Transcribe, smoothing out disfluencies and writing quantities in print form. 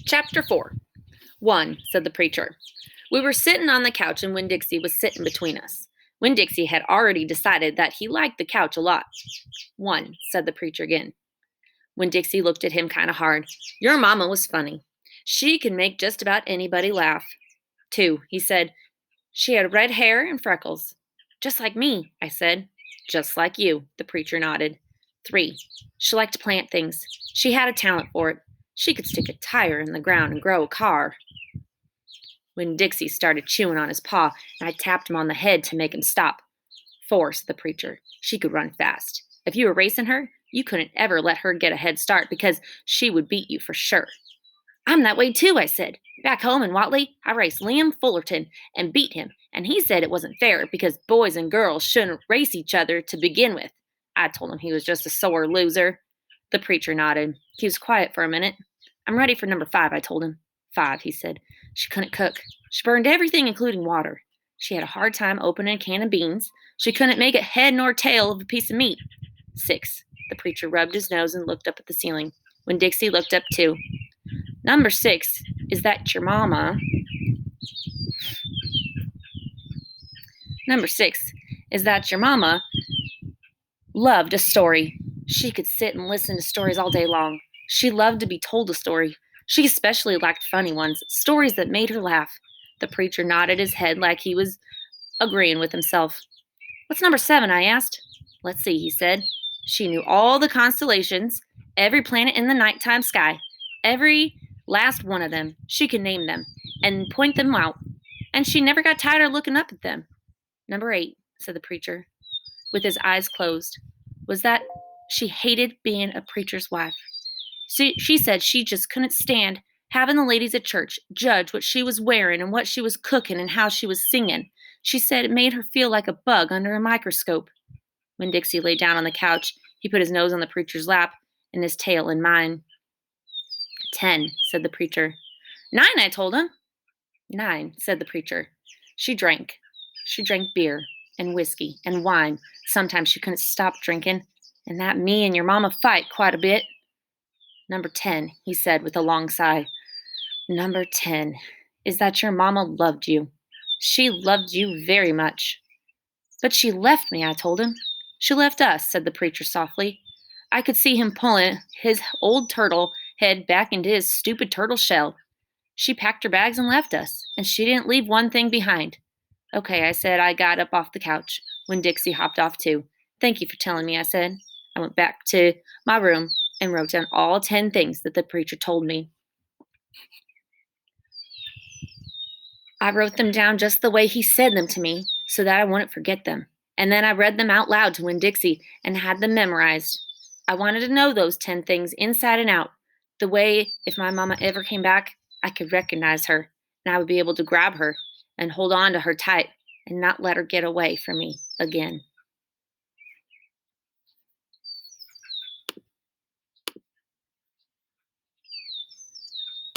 Chapter 4. 1, said the preacher. We were sitting on the couch and Winn-Dixie was sitting between us. Winn-Dixie had already decided that he liked the couch a lot. 1, said the preacher again. Winn-Dixie looked at him kind of hard. Your mama was funny. She could make just about anybody laugh. 2, he said. She had red hair and freckles. Just like me, I said. Just like you, the preacher nodded. 3, she liked to plant things. She had a talent for it. She could stick a tire in the ground and grow a car. Winn-Dixie started chewing on his paw, and I tapped him on the head to make him stop. 4, said the preacher. She could run fast. If you were racing her, you couldn't ever let her get a head start because she would beat you for sure. I'm that way too, I said. Back home in Watley, I raced Liam Fullerton and beat him, and he said it wasn't fair because boys and girls shouldn't race each other to begin with. I told him he was just a sore loser. The preacher nodded. He was quiet for a minute. I'm ready for number 5, I told him. 5, he said. She couldn't cook. She burned everything, including water. She had a hard time opening a can of beans. She couldn't make a head nor tail of a piece of meat. 6, the preacher rubbed his nose and looked up at the ceiling. Winn-Dixie looked up too. Number 6, is that your mama? Number 6, is that your mama loved a story. She could sit and listen to stories all day long. She loved to be told a story. She especially liked funny ones, stories that made her laugh. The preacher nodded his head like he was agreeing with himself. What's number 7, I asked. Let's see, he said. She knew all the constellations, every planet in the nighttime sky, every last one of them. She could name them and point them out, and she never got tired of looking up at them. Number 8, said the preacher, with his eyes closed, was that she hated being a preacher's wife. She said she just couldn't stand having the ladies at church judge what she was wearing and what she was cooking and how she was singing. She said it made her feel like a bug under a microscope. When Dixie lay down on the couch, he put his nose on the preacher's lap and his tail in mine. 10, said the preacher. 9, I told him. 9, said the preacher. She drank. She drank beer and whiskey and wine. Sometimes she couldn't stop drinking, and that me and your mama fight quite a bit. Number 10, he said with a long sigh. Number 10, is that your mama loved you. She loved you very much. But she left me, I told him. She left us, said the preacher softly. I could see him pulling his old turtle head back into his stupid turtle shell. She packed her bags and left us, and she didn't leave one thing behind. Okay, I said. I got up off the couch when Dixie hopped off too. Thank you for telling me, I said. I went back to my room and wrote down all 10 things that the preacher told me. I wrote them down just the way he said them to me so that I wouldn't forget them. And then I read them out loud to Winn-Dixie and had them memorized. I wanted to know those 10 things inside and out, the way if my mama ever came back, I could recognize her, and I would be able to grab her and hold on to her tight and not let her get away from me again.